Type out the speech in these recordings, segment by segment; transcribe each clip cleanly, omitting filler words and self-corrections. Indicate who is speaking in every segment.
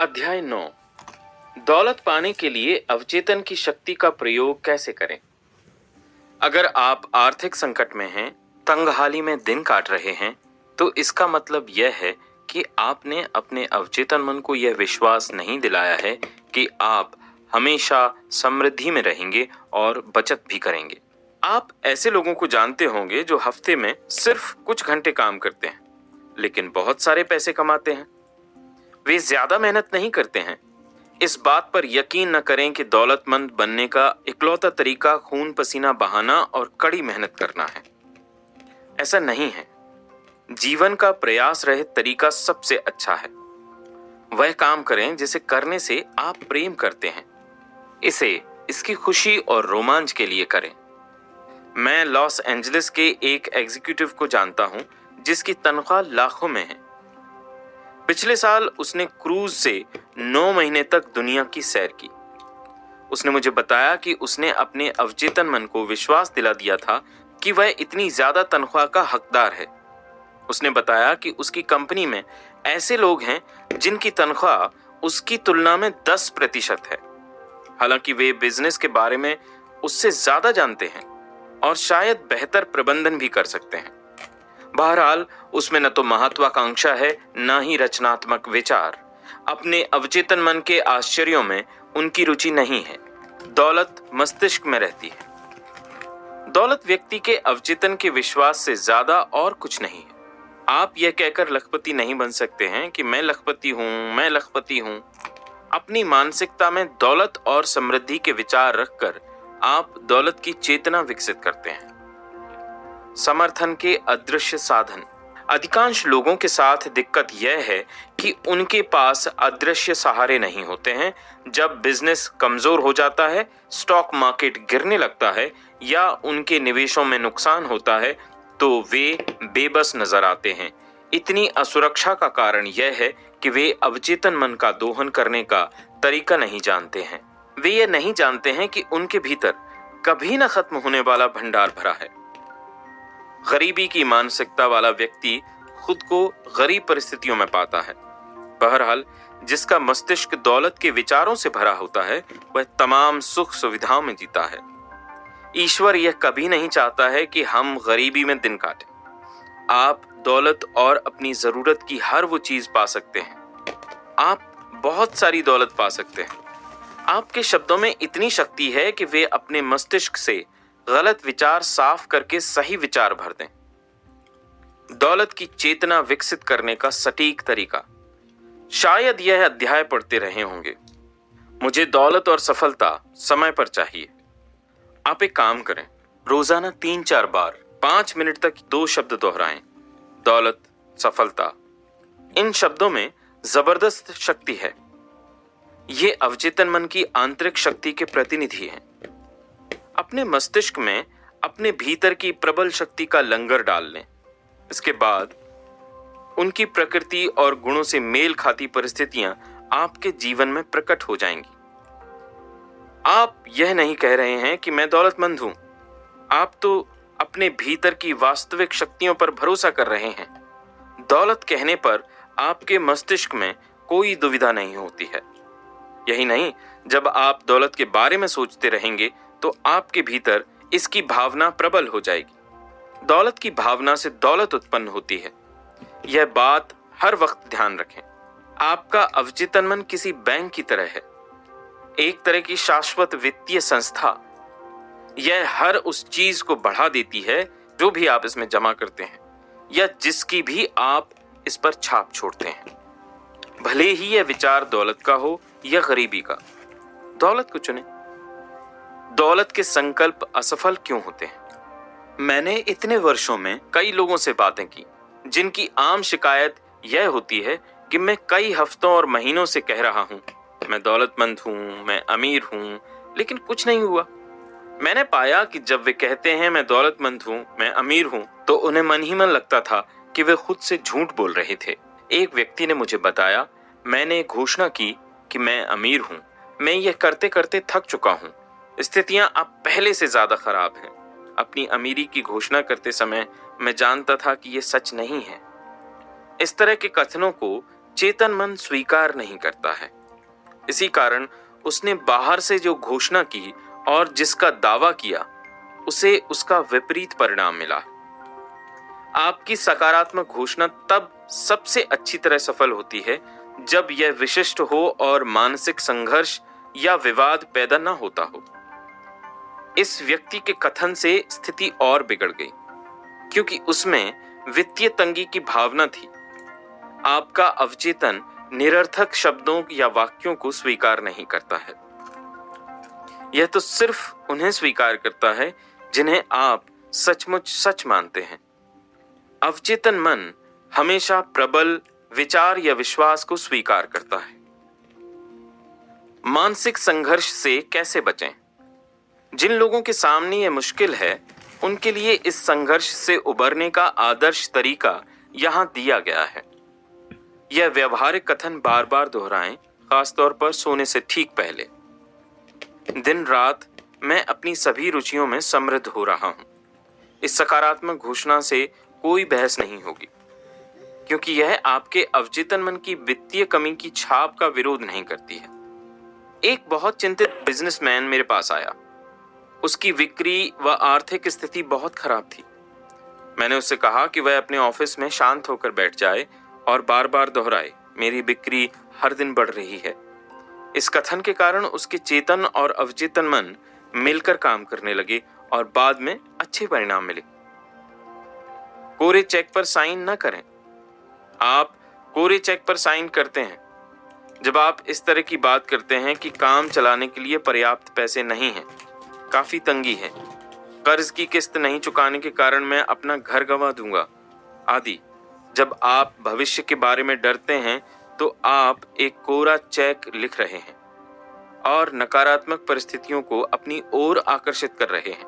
Speaker 1: अध्याय 9। दौलत पाने के लिए अवचेतन की शक्ति का प्रयोग कैसे करें। अगर आप आर्थिक संकट में हैं, तंगहाली में दिन काट रहे हैं, तो इसका मतलब यह है कि आपने अपने अवचेतन मन को यह विश्वास नहीं दिलाया है कि आप हमेशा समृद्धि में रहेंगे और बचत भी करेंगे। आप ऐसे लोगों को जानते होंगे जो हफ्ते में सिर्फ कुछ घंटे काम करते हैं, लेकिन बहुत सारे पैसे कमाते हैं। वे ज्यादा मेहनत नहीं करते हैं। इस बात पर यकीन न करें कि दौलतमंद बनने का इकलौता तरीका खून पसीना बहाना और कड़ी मेहनत करना है। ऐसा नहीं है। जीवन का प्रयास रहित तरीका सबसे अच्छा है। वह काम करें जिसे करने से आप प्रेम करते हैं। इसे इसकी खुशी और रोमांच के लिए करें। मैं लॉस एंजलिस के एक एग्जीक्यूटिव को जानता हूं जिसकी तनख्वाह लाखों में है। पिछले साल उसने क्रूज से 9 महीने तक दुनिया की सैर की। उसने मुझे बताया कि उसने अपने अवचेतन मन को विश्वास दिला दिया था कि वह इतनी ज्यादा तनख्वाह का हकदार है। उसने बताया कि उसकी कंपनी में ऐसे लोग हैं जिनकी तनख्वाह उसकी तुलना में 10% है। हालांकि वे बिजनेस के बारे में उससे ज्यादा जानते हैं और शायद बेहतर प्रबंधन भी कर सकते हैं। बहरहाल उसमें न तो महत्वाकांक्षा है न ही रचनात्मक विचार। अपने अवचेतन मन के आश्चर्यों में उनकी रुचि नहीं है। दौलत मस्तिष्क में रहती है। दौलत व्यक्ति के अवचेतन के विश्वास से ज्यादा और कुछ नहीं है। आप यह कहकर लखपति नहीं बन सकते हैं कि मैं लखपति हूं। अपनी मानसिकता में दौलत और समृद्धि के विचार रखकर आप दौलत की चेतना विकसित करते हैं। समर्थन के अदृश्य साधन। अधिकांश लोगों के साथ दिक्कत यह है कि उनके पास अदृश्य सहारे नहीं होते हैं। जब बिजनेस कमजोर हो जाता है, स्टॉक मार्केट गिरने लगता है या उनके निवेशों में नुकसान होता है, तो वे बेबस नजर आते हैं। इतनी असुरक्षा का कारण यह है कि वे अवचेतन मन का दोहन करने का तरीका नहीं जानते हैं। वे ये नहीं जानते हैं कि उनके भीतर कभी न खत्म होने वाला भंडार भरा है। गरीबी की मानसिकता वाला व्यक्ति खुद को गरीब परिस्थितियों में पाता है। बहरहाल जिसका मस्तिष्क दौलत के विचारों से भरा होता है, वह तमाम सुख सुविधाओं में जीता है। ईश्वर यह कभी नहीं चाहता है कि हम गरीबी में दिन काटें। आप दौलत और अपनी जरूरत की हर वो चीज पा सकते हैं। आप बहुत सारी दौलत पा सकते हैं। आपके शब्दों में इतनी शक्ति है कि वे अपने मस्तिष्क से गलत विचार साफ करके सही विचार भर दें। दौलत की चेतना विकसित करने का सटीक तरीका। शायद यह अध्याय पढ़ते रहे होंगे, मुझे दौलत और सफलता समय पर चाहिए। आप एक काम करें, रोजाना 3-4 बार 5 मिनट तक 2 शब्द दोहराएं, दौलत, सफलता। इन शब्दों में जबरदस्त शक्ति है। ये अवचेतन मन की आंतरिक शक्ति के प्रतिनिधि हैं। अपने मस्तिष्क में अपने भीतर की प्रबल शक्ति का लंगर डाल लें। इसके बाद उनकी प्रकृति और गुणों से मेल खाती परिस्थितियां आपके जीवन में प्रकट हो जाएंगी। आप यह नहीं कह रहे हैं कि मैं दौलतमंद हूं। आप तो अपने भीतर की वास्तविक शक्तियों पर भरोसा कर रहे हैं। दौलत कहने पर आपके मस्तिष्क में कोई दुविधा नहीं होती है। यही नहीं, जब आप दौलत के बारे में सोचते रहेंगे तो आपके भीतर इसकी भावना प्रबल हो जाएगी। दौलत की भावना से दौलत उत्पन्न होती है। यह बात हर वक्त ध्यान रखें। आपका अवचेतन मन किसी बैंक की तरह है, एक तरह की शाश्वत वित्तीय संस्था। यह हर उस चीज को बढ़ा देती है जो भी आप इसमें जमा करते हैं या जिसकी भी आप इस पर छाप छोड़ते हैं, भले ही यह विचार दौलत का हो या गरीबी का। दौलत को चुनें। दौलत के संकल्प असफल क्यों होते हैं? मैंने इतने वर्षों में कई लोगों से बातें की जिनकी आम शिकायत यह होती है कि मैं कई हफ्तों और महीनों से कह रहा हूं, मैं दौलतमंद हूं, मैं अमीर हूं, लेकिन कुछ नहीं हुआ। मैंने पाया कि जब वे कहते हैं मैं दौलतमंद हूं, मैं अमीर हूं, तो उन्हें मन ही मन लगता था कि वे खुद से झूठ बोल रहे थे। एक व्यक्ति ने मुझे बताया, मैंने घोषणा की कि मैं अमीर हूं, मैं यह करते करते थक चुका हूं। स्थितियां अब पहले से ज्यादा खराब हैं। अपनी अमीरी की घोषणा करते समय मैं जानता था कि यह सच नहीं है। इस तरह के कथनों को चेतन मन स्वीकार नहीं करता है। इसी कारण उसने बाहर से जो घोषणा की और जिसका दावा किया, उसे उसका विपरीत परिणाम मिला। आपकी सकारात्मक घोषणा तब सबसे अच्छी तरह सफल होती है जब यह विशिष्ट हो और मानसिक संघर्ष या विवाद पैदा न होता हो। इस व्यक्ति के कथन से स्थिति और बिगड़ गई, क्योंकि उसमें वित्तीय तंगी की भावना थी। आपका अवचेतन निरर्थक शब्दों या वाक्यों को स्वीकार नहीं करता है। यह तो सिर्फ उन्हें स्वीकार करता है जिन्हें आप सचमुच सच मानते हैं। अवचेतन मन हमेशा प्रबल विचार या विश्वास को स्वीकार करता है। मानसिक संघर्ष से कैसे बचें? जिन लोगों के सामने यह मुश्किल है, उनके लिए इस संघर्ष से उबरने का आदर्श तरीका यहां दिया गया है। यह व्यवहारिक कथन बार बार दोहराएं, खासतौर पर सोने से ठीक पहले। दिन रात मैं अपनी सभी रुचियों में समृद्ध हो रहा हूं। इस सकारात्मक घोषणा से कोई बहस नहीं होगी, क्योंकि यह आपके अवचेतन मन की वित्तीय कमी की छाप का विरोध नहीं करती है। एक बहुत चिंतित बिजनेसमैन मेरे पास आया। उसकी बिक्री व आर्थिक स्थिति बहुत खराब थी। मैंने उससे कहा कि वह अपने ऑफिस में शांत होकर बैठ जाए और बार बार दोहराए, मेरी बिक्री हर दिन बढ़ रही है। इस कथन के कारण उसके चेतन और अवचेतन मन मिलकर काम करने लगे और बाद में अच्छे परिणाम मिले। कोरे चेक पर साइन न करें। आप कोरे चेक पर साइन करते हैं जब आप इस तरह की बात करते हैं कि काम चलाने के लिए पर्याप्त पैसे नहीं हैं, काफी तंगी है, कर्ज की किस्त नहीं चुकाने के कारण मैं अपना घर गंवा दूंगा आदि। जब आप भविष्य के बारे में डरते हैं तो आप एक कोरा चेक लिख रहे हैं और नकारात्मक परिस्थितियों को अपनी ओर आकर्षित कर रहे हैं।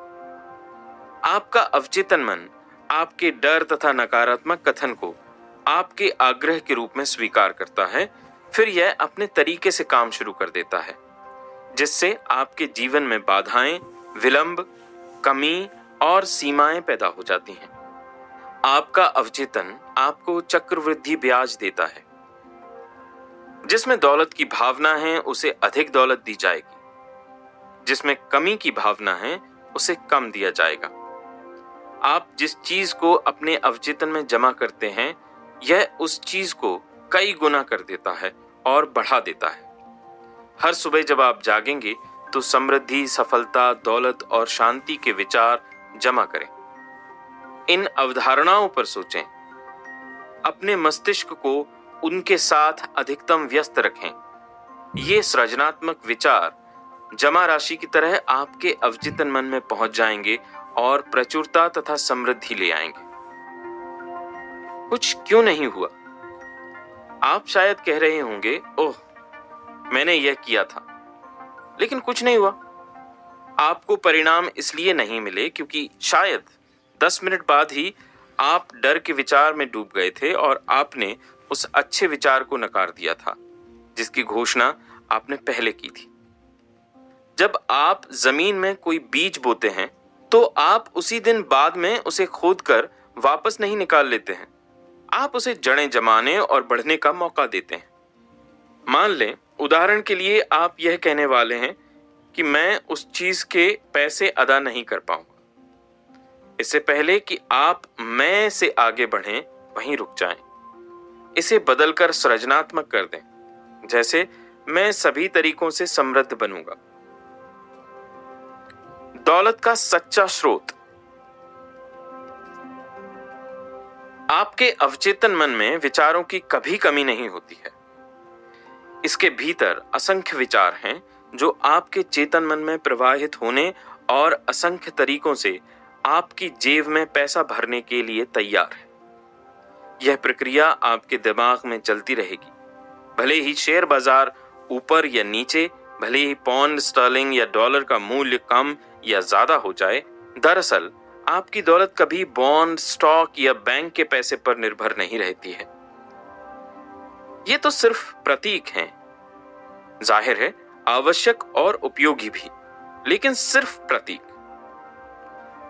Speaker 1: आपका अवचेतन मन आपके डर तथा नकारात्मक कथन को आपके आग्रह के रूप में स्वीकार करता है। फिर यह अपने तरीके से काम शुरू कर देता है, जिससे आपके जीवन में बाधाएं, विलंब, कमी और सीमाएं पैदा हो जाती हैं। आपका अवचेतन आपको चक्रवृद्धि ब्याज देता है। जिसमें दौलत की भावना है उसे अधिक दौलत दी जाएगी, जिसमें कमी की भावना है उसे कम दिया जाएगा। आप जिस चीज को अपने अवचेतन में जमा करते हैं, यह उस चीज को कई गुना कर देता है और बढ़ा देता है। हर सुबह जब आप जागेंगे तो समृद्धि, सफलता, दौलत और शांति के विचार जमा करें। इन अवधारणाओं पर सोचें। अपने मस्तिष्क को उनके साथ अधिकतम व्यस्त रखें। ये सृजनात्मक विचार जमा राशि की तरह आपके अवचेतन मन में पहुंच जाएंगे और प्रचुरता तथा समृद्धि ले आएंगे। कुछ क्यों नहीं हुआ? आप शायद कह रहे होंगे, ओह, मैंने यह किया था लेकिन कुछ नहीं हुआ। आपको परिणाम इसलिए नहीं मिले क्योंकि शायद 10 मिनट बाद ही आप डर के विचार में डूब गए थे और आपने उस अच्छे विचार को नकार दिया था जिसकी घोषणा आपने पहले की थी। जब आप जमीन में कोई बीज बोते हैं तो आप उसी दिन बाद में उसे खोदकर वापस नहीं निकाल लेते हैं। आप उसे जड़ें जमाने और बढ़ने का मौका देते हैं। मान लें, उदाहरण के लिए आप यह कहने वाले हैं कि मैं उस चीज के पैसे अदा नहीं कर पाऊंगा। इससे पहले कि आप मैं से आगे बढ़ें, वहीं रुक जाएं। इसे बदलकर सृजनात्मक कर दें, जैसे मैं सभी तरीकों से समृद्ध बनूंगा। दौलत का सच्चा स्रोत। आपके अवचेतन मन में विचारों की कभी कमी नहीं होती है। इसके भीतर असंख्य विचार हैं जो आपके चेतन मन में प्रवाहित होने और असंख्य तरीकों से आपकी जेब में पैसा भरने के लिए तैयार है। यह प्रक्रिया आपके दिमाग में चलती रहेगी। भले ही शेयर बाजार ऊपर या नीचे, भले ही पौंड स्टर्लिंग या डॉलर का मूल्य कम या ज्यादा हो जाए, दरअसल आपकी दौलत कभी बॉन्ड, स्टॉक या बैंक के पैसे पर निर्भर नहीं रहती है। ये तो सिर्फ प्रतीक हैं, जाहिर है आवश्यक और उपयोगी भी, लेकिन सिर्फ प्रतीक।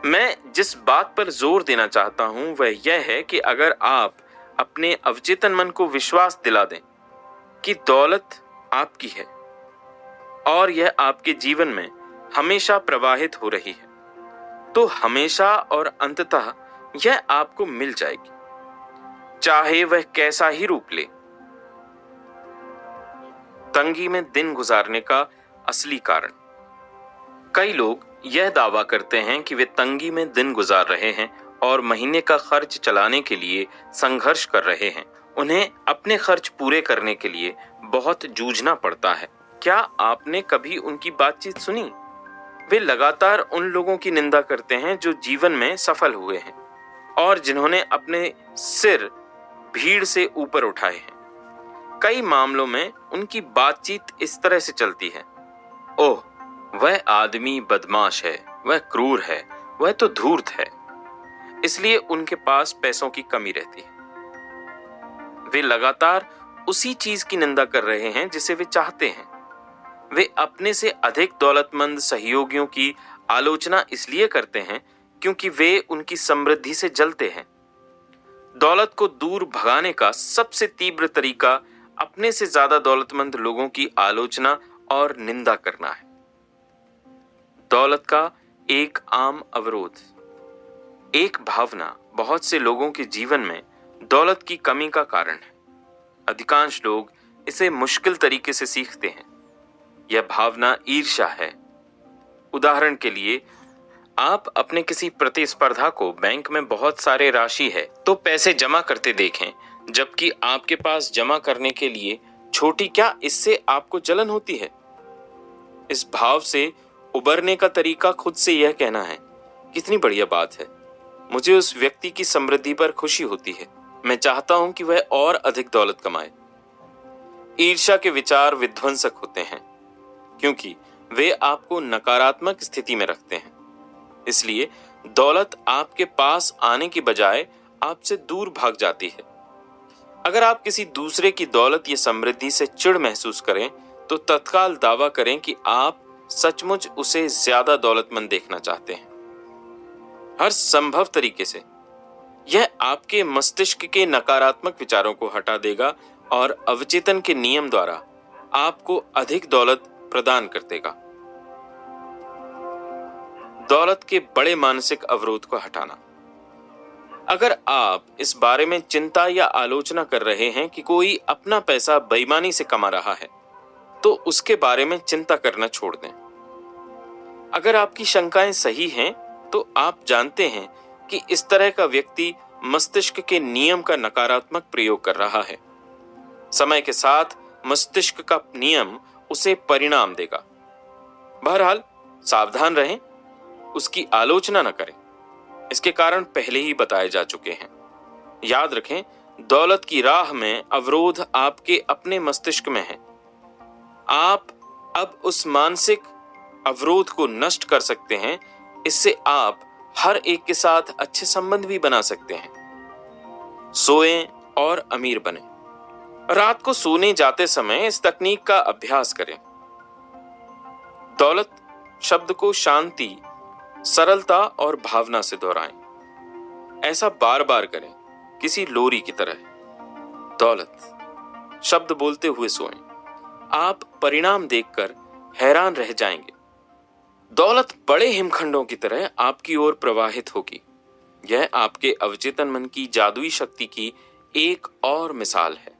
Speaker 1: मैं जिस बात पर जोर देना चाहता हूं वह यह है कि अगर आप अपने अवचेतन मन को विश्वास दिला दें कि दौलत आपकी है और यह आपके जीवन में हमेशा प्रवाहित हो रही है, तो हमेशा और अंततः यह आपको मिल जाएगी, चाहे वह कैसा ही रूप ले। तंगी में दिन गुजारने का असली कारण। कई लोग यह दावा करते हैं कि वे तंगी में दिन गुजार रहे हैं और महीने का खर्च चलाने के लिए संघर्ष कर रहे हैं। उन्हें अपने खर्च पूरे करने के लिए बहुत जूझना पड़ता है। क्या आपने कभी उनकी बातचीत सुनी? वे लगातार उन लोगों की निंदा करते हैं जो जीवन में सफल हुए हैं और जिन्होंने अपने सिर भीड़ से ऊपर उठाए हैं। कई मामलों में उनकी बातचीत इस तरह से चलती है, ओह, वह आदमी बदमाश है, वह क्रूर है, वह तो धूर्त है, इसलिए उनके पास पैसों की कमी रहती है। वे लगातार उसी चीज की निंदा कर रहे हैं जिसे वे चाहते हैं। वे अपने से अधिक दौलतमंद सहयोगियों की आलोचना इसलिए करते हैं क्योंकि वे उनकी समृद्धि से जलते हैं। दौलत को दूर भगाने का सबसे तीव्र तरीका अपने से ज्यादा दौलतमंद लोगों की आलोचना और निंदा करना है। दौलत का एक आम अवरोध। एक भावना बहुत से लोगों के जीवन में दौलत की कमी का कारण है। अधिकांश लोग इसे मुश्किल तरीके से सीखते हैं। यह भावना ईर्ष्या है। उदाहरण के लिए, आप अपने किसी प्रतिस्पर्धा को बैंक में बहुत सारे राशि है तो पैसे जमा करते देखें, जबकि आपके पास जमा करने के लिए छोटी, क्या इससे आपको जलन होती है? इस भाव से उबरने का तरीका खुद से यह कहना है, कितनी बढ़िया बात है, मुझे उस व्यक्ति की समृद्धि पर खुशी होती है, मैं चाहता हूं कि वह और अधिक दौलत कमाए। ईर्ष्या के विचार विध्वंसक होते हैं क्योंकि वे आपको नकारात्मक स्थिति में रखते हैं। इसलिए दौलत आपके पास आने की बजाय आपसे दूर भाग जाती है। अगर आप किसी दूसरे की दौलत या समृद्धि से चिढ़ महसूस करें तो तत्काल दावा करें कि आप सचमुच उसे ज्यादा दौलतमंद देखना चाहते हैं। हर संभव तरीके से यह आपके मस्तिष्क के नकारात्मक विचारों को हटा देगा और अवचेतन के नियम द्वारा आपको अधिक दौलत प्रदान कर देगा। दौलत के बड़े मानसिक अवरोध को हटाना। अगर आप इस बारे में चिंता या आलोचना कर रहे हैं कि कोई अपना पैसा बेईमानी से कमा रहा है, तो उसके बारे में चिंता करना छोड़ दें। अगर आपकी शंकाएं सही हैं, तो आप जानते हैं कि इस तरह का व्यक्ति मस्तिष्क के नियम का नकारात्मक प्रयोग कर रहा है। समय के साथ मस्तिष्क का नियम उसे परिणाम देगा। बहरहाल, सावधान रहें, उसकी आलोचना न करें। इसके कारण पहले ही बताए जा चुके हैं। याद रखें, दौलत की राह में अवरोध आपके अपने मस्तिष्क में है। आप अब उस मानसिक अवरोध को नष्ट कर सकते हैं। इससे आप हर एक के साथ अच्छे संबंध भी बना सकते हैं। सोएं और अमीर बने। रात को सोने जाते समय इस तकनीक का अभ्यास करें। दौलत शब्द को शांति, सरलता और भावना से दोहराएं। ऐसा बार बार करें, किसी लोरी की तरह। दौलत शब्द बोलते हुए सोएं। आप परिणाम देखकर हैरान रह जाएंगे। दौलत बड़े हिमखंडों की तरह आपकी ओर प्रवाहित होगी। यह आपके अवचेतन मन की जादुई शक्ति की एक और मिसाल है।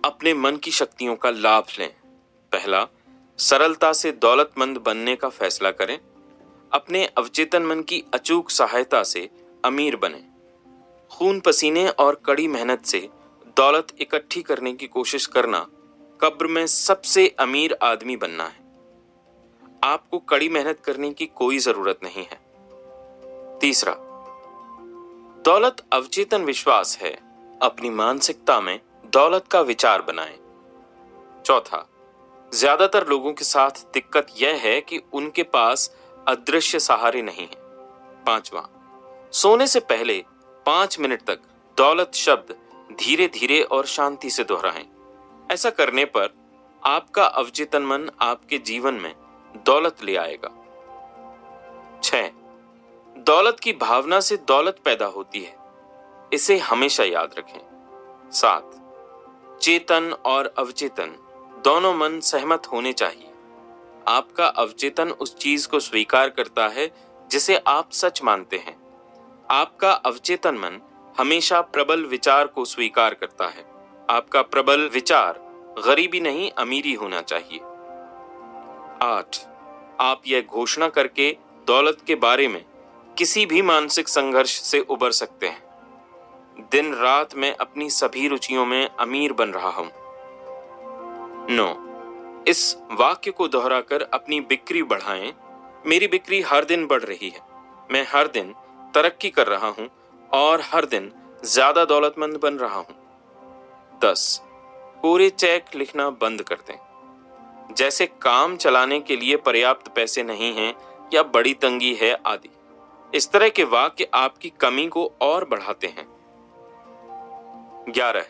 Speaker 1: अपने मन की शक्तियों का लाभ लें। पहला, सरलता से दौलतमंद बनने का फैसला करें। अपने अवचेतन मन की अचूक सहायता से अमीर बनें। खून पसीने और कड़ी मेहनत से दौलत इकट्ठी करने की कोशिश करना कब्र में सबसे अमीर आदमी बनना है। आपको कड़ी मेहनत करने की कोई जरूरत नहीं है। तीसरा, दौलत अवचेतन विश्वास है। अपनी मानसिकता में दौलत का विचार बनाएं। चौथा, ज्यादातर लोगों के साथ दिक्कत यह है कि उनके पास अदृश्य सहारे नहीं है। पांचवा, सोने से पहले 5 मिनट तक दौलत शब्द धीरे धीरे और शांति से दोहराएं। ऐसा करने पर आपका अवचेतन मन आपके जीवन में दौलत ले आएगा। 6, दौलत की भावना से दौलत पैदा होती है। इसे हमेशा याद रखें। 7, चेतन और अवचेतन दोनों मन सहमत होने चाहिए। आपका अवचेतन उस चीज को स्वीकार करता है जिसे आप सच मानते हैं। आपका अवचेतन मन हमेशा प्रबल विचार को स्वीकार करता है। आपका प्रबल विचार गरीबी नहीं अमीरी होना चाहिए। 8, आप यह घोषणा करके दौलत के बारे में किसी भी मानसिक संघर्ष से उबर सकते हैं, दिन रात मैं अपनी सभी रुचियों में अमीर बन रहा हूं। 9, इस वाक्य को दोहराकर अपनी बिक्री बढ़ाएं, मेरी बिक्री हर दिन बढ़ रही है, मैं हर दिन तरक्की कर रहा हूं और हर दिन ज्यादा दौलतमंद बन रहा हूं। 10, पूरे चेक लिखना बंद कर दें, जैसे काम चलाने के लिए पर्याप्त पैसे नहीं हैं या बड़ी तंगी है आदि। इस तरह के वाक्य आपकी कमी को और बढ़ाते हैं। 11,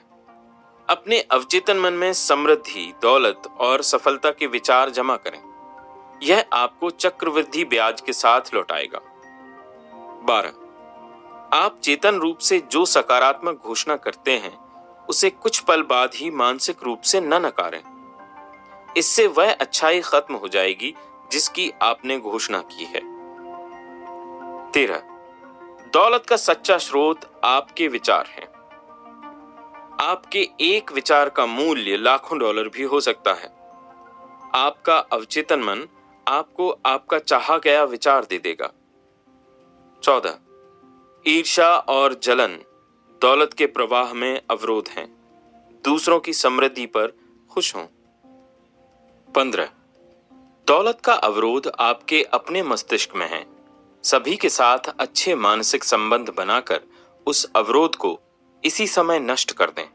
Speaker 1: अपने अवचेतन मन में समृद्धि, दौलत और सफलता के विचार जमा करें, यह आपको चक्रवृद्धि ब्याज के साथ लौटाएगा। 12, आप चेतन रूप से जो सकारात्मक घोषणा करते हैं उसे कुछ पल बाद ही मानसिक रूप से न नकारें, इससे वह अच्छाई खत्म हो जाएगी जिसकी आपने घोषणा की है। 13, दौलत का सच्चा स्रोत आपके विचार हैं। आपके एक विचार का मूल्य लाखों डॉलर भी हो सकता है। आपका अवचेतन मन आपको आपका चाहा गया विचार दे देगा। 14, ईर्ष्या और जलन दौलत के प्रवाह में अवरोध हैं, दूसरों की समृद्धि पर खुश हों। 15, दौलत का अवरोध आपके अपने मस्तिष्क में है, सभी के साथ अच्छे मानसिक संबंध बनाकर उस अवरोध को इसी समय नष्ट कर दें।